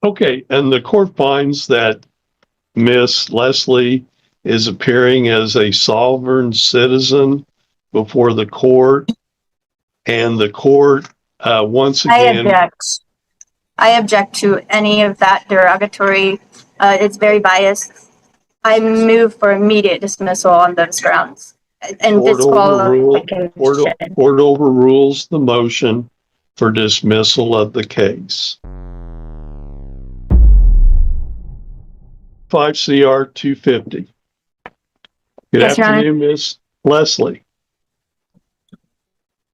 Okay, and the court finds that Miss Leslie is appearing as a sovereign citizen before the court, and the court once again. I object to any of that derogatory. It's very biased. I move for immediate dismissal on those grounds. And Court overrules the motion for dismissal of the case. 5 CR 250. Good afternoon, Miss Leslie.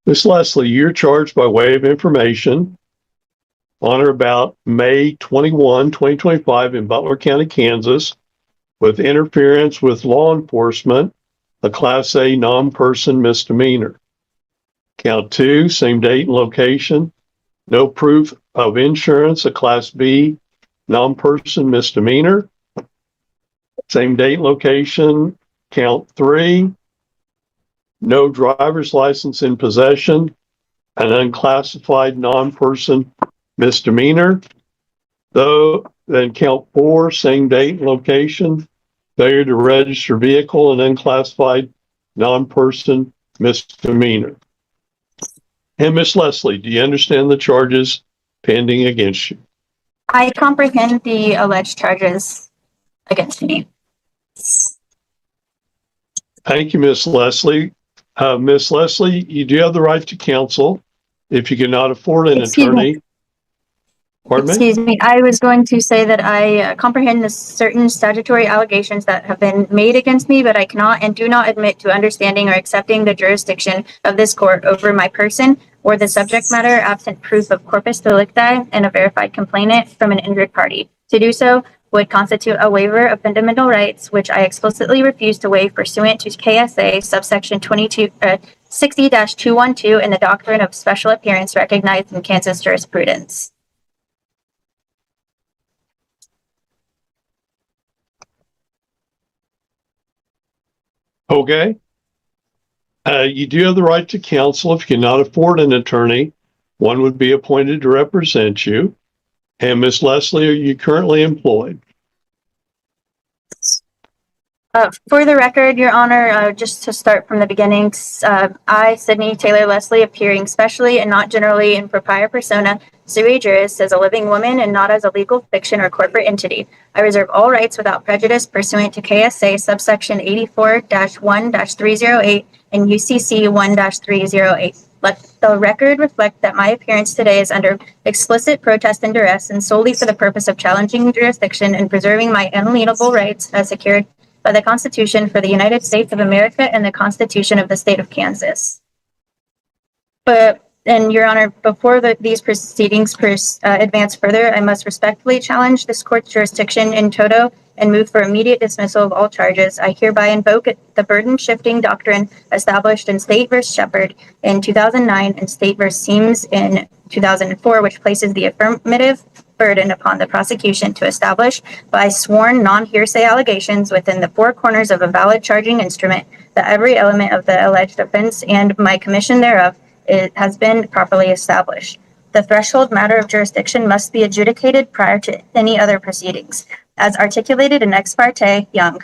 Miss Leslie, you're charged by way of information on or about May 21, 2025 in Butler County, Kansas, with interference with law enforcement, a Class A non-person misdemeanor. Count 2, same date and location, no proof of insurance, a Class B non-person misdemeanor. Same date and location. Count 3, no driver's license in possession, an unclassified non-person misdemeanor. Though, then count 4, same date and location, failure to register vehicle, and unclassified non-person misdemeanor. And Miss Leslie, do you understand the charges pending against you? I comprehend the alleged charges against me. Thank you, Miss Leslie. Miss Leslie, you do have the right to counsel if you cannot afford an attorney. Excuse me, I was going to say that I comprehend the certain statutory allegations that have been made against me, but I cannot and do not admit to understanding or accepting the jurisdiction of this court over my person or the subject matter absent proof of corpus delicti and a verified complainant from an injured party. To do so would constitute a waiver of fundamental rights, which I explicitly refuse to waive pursuant to KSA subsection 60-212 in the doctrine of special appearance recognized in Kansas jurisprudence. Okay. You do have the right to counsel if you cannot afford an attorney. One would be appointed to represent you. And Miss Leslie, are you currently employed? For the record, Your Honor, just to start from the beginning, I, Sydney Taylor Leslie, appearing specially and not generally in propria persona, sui juris, as a living woman and not as a legal fiction or corporate entity. I reserve all rights without prejudice pursuant to KSA subsection 84-1-308 and UCC 1-308. Let the record reflect that my appearance today is under explicit protest and duress and solely for the purpose of challenging jurisdiction and preserving my inalienable rights as secured by the Constitution for the United States of America and the Constitution of the State of Kansas. And Your Honor, before these proceedings advance further, I must respectfully challenge this court's jurisdiction in toto and move for immediate dismissal of all charges. I hereby invoke the burden-shifting doctrine established in State v. Shepard in 2009 and State v. Seams in 2004, which places the affirmative burden upon the prosecution to establish by sworn non-hearsay allegations within the four corners of a valid charging instrument that every element of the alleged offense and my commission thereof has been properly established. The threshold matter of jurisdiction must be adjudicated prior to any other proceedings. As articulated in Ex parte Young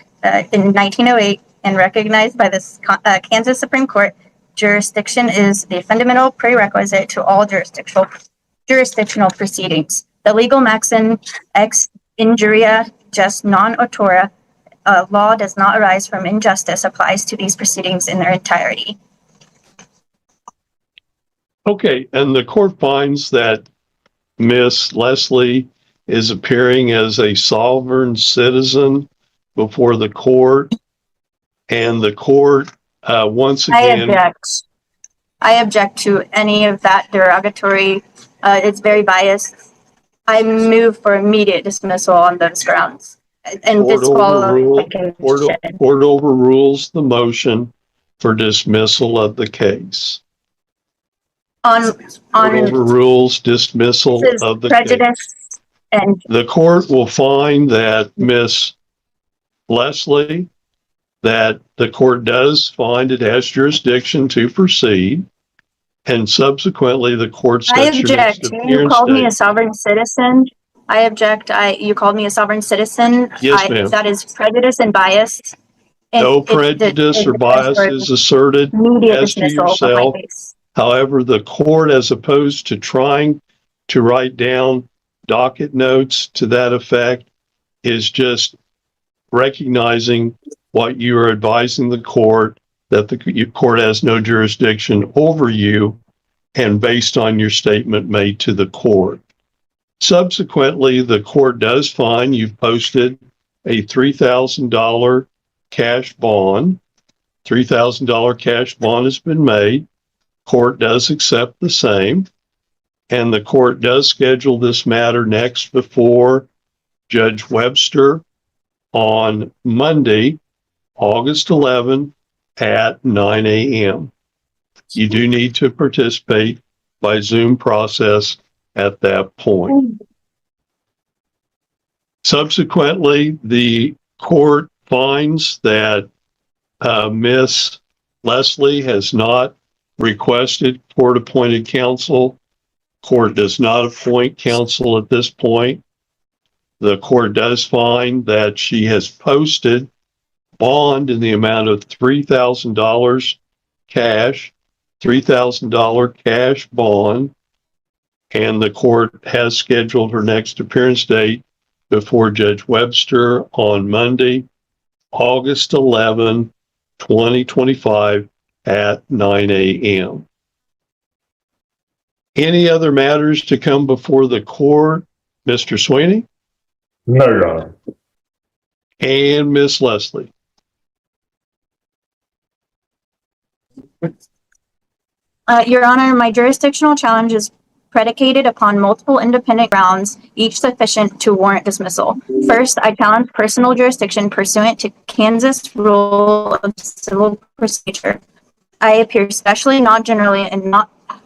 in 1908 and recognized by the Kansas Supreme Court, jurisdiction is the fundamental prerequisite to all jurisdictional proceedings. The legal maxim ex injuria just non autora, law does not arise from injustice, applies to these proceedings in their entirety. Okay, and the court finds that Miss Leslie is appearing as a sovereign citizen before the court, and the court once again. I object to any of that derogatory. It's very biased. I move for immediate dismissal on those grounds. And Court overrules the motion for dismissal of the case. Overrules dismissal of the case. And the court will find that Miss Leslie, that the court does find it has jurisdiction to proceed, and subsequently the court sets I object. You called me a sovereign citizen. I object. You called me a sovereign citizen. Yes, ma'am. That is prejudice and bias. No prejudice or bias is asserted Immediate as to dismissal of my yourself. case. However, the court, as opposed to trying to write down docket notes to that effect, is just recognizing what you are advising the court, that the court has no jurisdiction over you, and based on your statement made to the court. Subsequently, the court does find you've posted a $3,000 cash bond. $3,000 cash bond has been made. Court does accept the same. And the court does schedule this matter next before Judge Webster on Monday, August 11 at 9 a.m. You do need to participate by Zoom process at that point. Subsequently, the court finds that Miss Leslie has not requested court-appointed counsel. Court does not appoint counsel at this point. The court does find that she has posted bond in the amount of $3,000 cash, $3,000 cash bond, and the court has scheduled her next appearance date before Judge Webster on Monday, August 11, 2025 at 9 a.m. Any other matters to come before the court, Mr. Sweeney? No, Your Honor. And Miss Leslie? Your Honor, my jurisdictional challenge is predicated upon multiple independent grounds, each sufficient to warrant dismissal. First, I challenge personal jurisdiction pursuant to Kansas Rule of Civil Procedure. I appear specially, not generally, and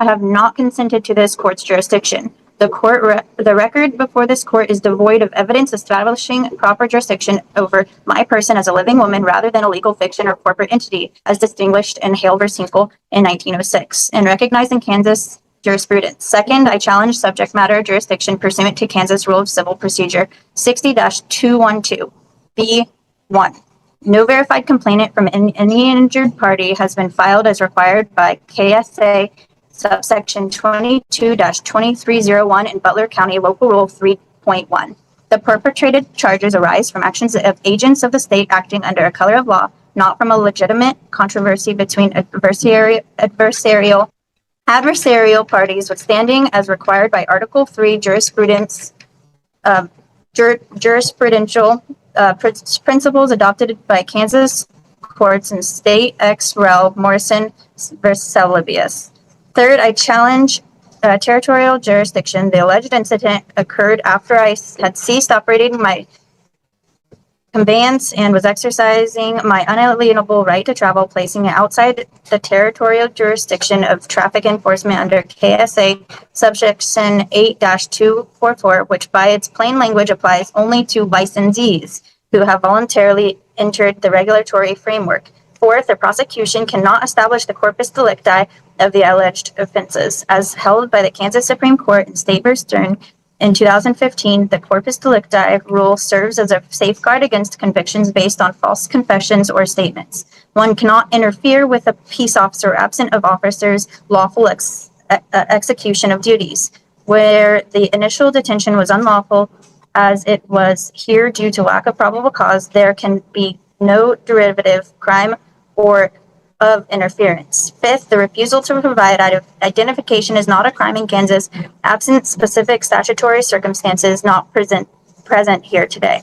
have not consented to this court's jurisdiction. The record before this court is devoid of evidence establishing proper jurisdiction over my person as a living woman rather than a legal fiction or corporate entity, as distinguished in Hale v. Hinkle in 1906, and recognized in Kansas jurisprudence. Second, I challenge subject matter jurisdiction pursuant to Kansas Rule of Civil Procedure 60-212, B1. No verified complainant from any injured party has been filed as required by KSA subsection 22-2301 in Butler County Local Rule 3.1. The perpetrated charges arise from actions of agents of the state acting under a color of law, not from a legitimate controversy between adversarial parties withstanding as required by Article 3 jurisprudential principles adopted by Kansas courts in State ex rel. Morrison versus Celebius. Third, I challenge territorial jurisdiction. The alleged incident occurred after I had ceased operating my conveyance and was exercising my unalienable right to travel, placing it outside the territorial jurisdiction of traffic enforcement under KSA subsection 8-244, which by its plain language applies only to licensees who have voluntarily entered the regulatory framework. Fourth, the prosecution cannot establish the corpus delicti of the alleged offenses. As held by the Kansas Supreme Court in State v. Stern in 2015, the corpus delicti rule serves as a safeguard against convictions based on false confessions or statements. One cannot interfere with a peace officer absent of officer's lawful execution of duties. Where the initial detention was unlawful, as it was here due to lack of probable cause, there can be no derivative crime or of interference. Fifth, the refusal to provide identification is not a crime in Kansas, absent specific statutory circumstances not present here today.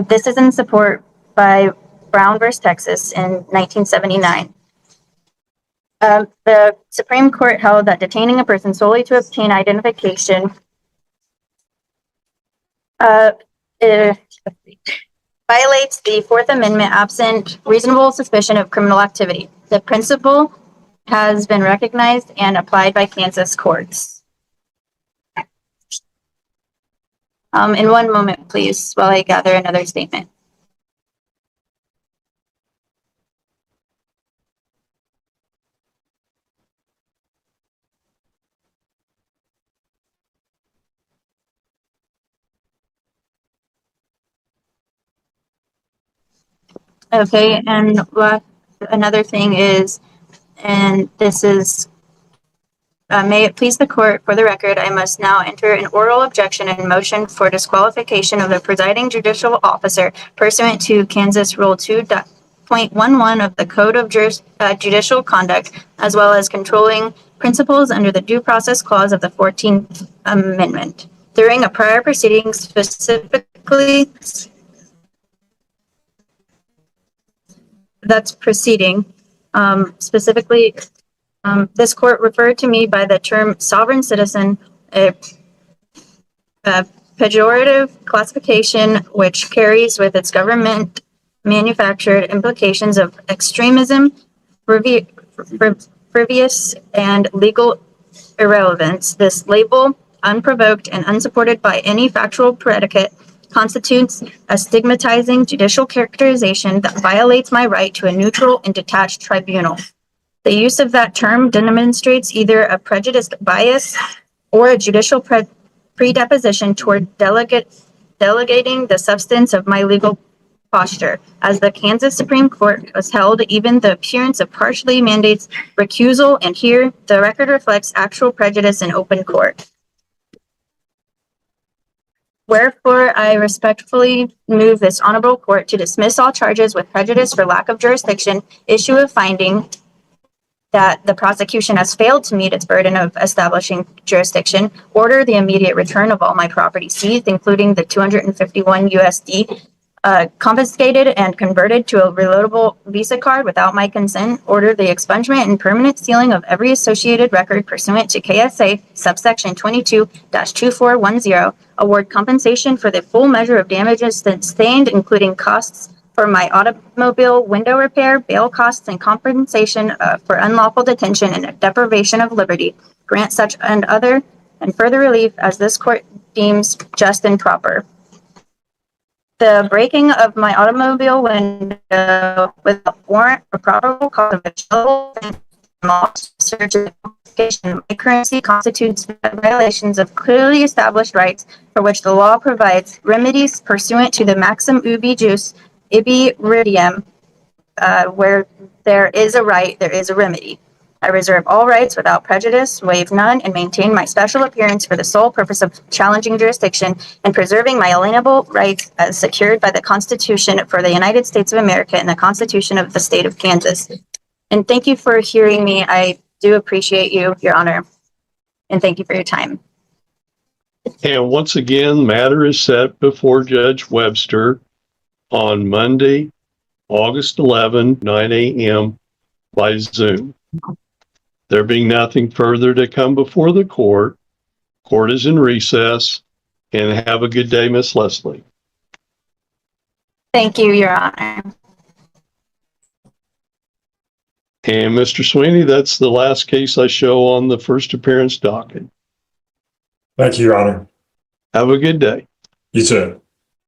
This is in support by Brown v. Texas in 1979. The Supreme Court held that detaining a person solely to obtain identification violates the Fourth Amendment absent reasonable suspicion of criminal activity. The principle has been recognized and applied by Kansas courts. In one moment, please, while I gather another statement. Okay, and another thing is, and this is, may it please the court, for the record, I must now enter an oral objection and motion for disqualification of the presiding judicial officer pursuant to Kansas Rule 2.11 of the Code of Judicial Conduct, as well as controlling principles under the Due Process Clause of the 14th Amendment. During a prior proceeding specifically, that's proceeding, specifically, this court referred to me by the term sovereign citizen, a pejorative classification which carries with its government manufactured implications of extremism, frivolous, and legal irrelevance. This label, unprovoked and unsupported by any factual predicate, constitutes a stigmatizing judicial characterization that violates my right to a neutral and detached tribunal. The use of that term demonstrates either a prejudiced bias or a judicial predisposition toward delegating the substance of my legal posture. As the Kansas Supreme Court has held, even the appearance of partially mandates recusal, and here the record reflects actual prejudice in open court. Wherefore, I respectfully move this honorable court to dismiss all charges with prejudice for lack of jurisdiction, issue a finding that the prosecution has failed to meet its burden of establishing jurisdiction, order the immediate return of all my property seized, including the 251 USD, confiscated and converted to a reloadable Visa card without my consent, order the expungement and permanent sealing of every associated record pursuant to KSA subsection 22-2410, award compensation for the full measure of damages sustained, including costs for my automobile window repair, bail costs, and compensation for unlawful detention and deprivation of liberty, grant such and other and further relief as this court deems just and proper. The breaking of my automobile window without warrant or probable cause of a search and confiscation of my currency constitutes violations of clearly established rights for which the law provides remedies pursuant to the maxim ubi jus ibi ridiem, where there is a right, there is a remedy. I reserve all rights without prejudice, waive none, and maintain my special appearance for the sole purpose of challenging jurisdiction and preserving my alienable rights as secured by the Constitution for the United States of America and the Constitution of the State of Kansas. And thank you for hearing me. I do appreciate you, Your Honor, and thank you for your time. And once again, matter is set before Judge Webster on Monday, August 11, 9 a.m. by Zoom. There being nothing further to come before the court is in recess, and have a good day, Miss Leslie. Thank you, Your Honor. And Mr. Sweeney, that's the last case I show on the first appearance docket. Thank you, Your Honor. Have a good day. You too.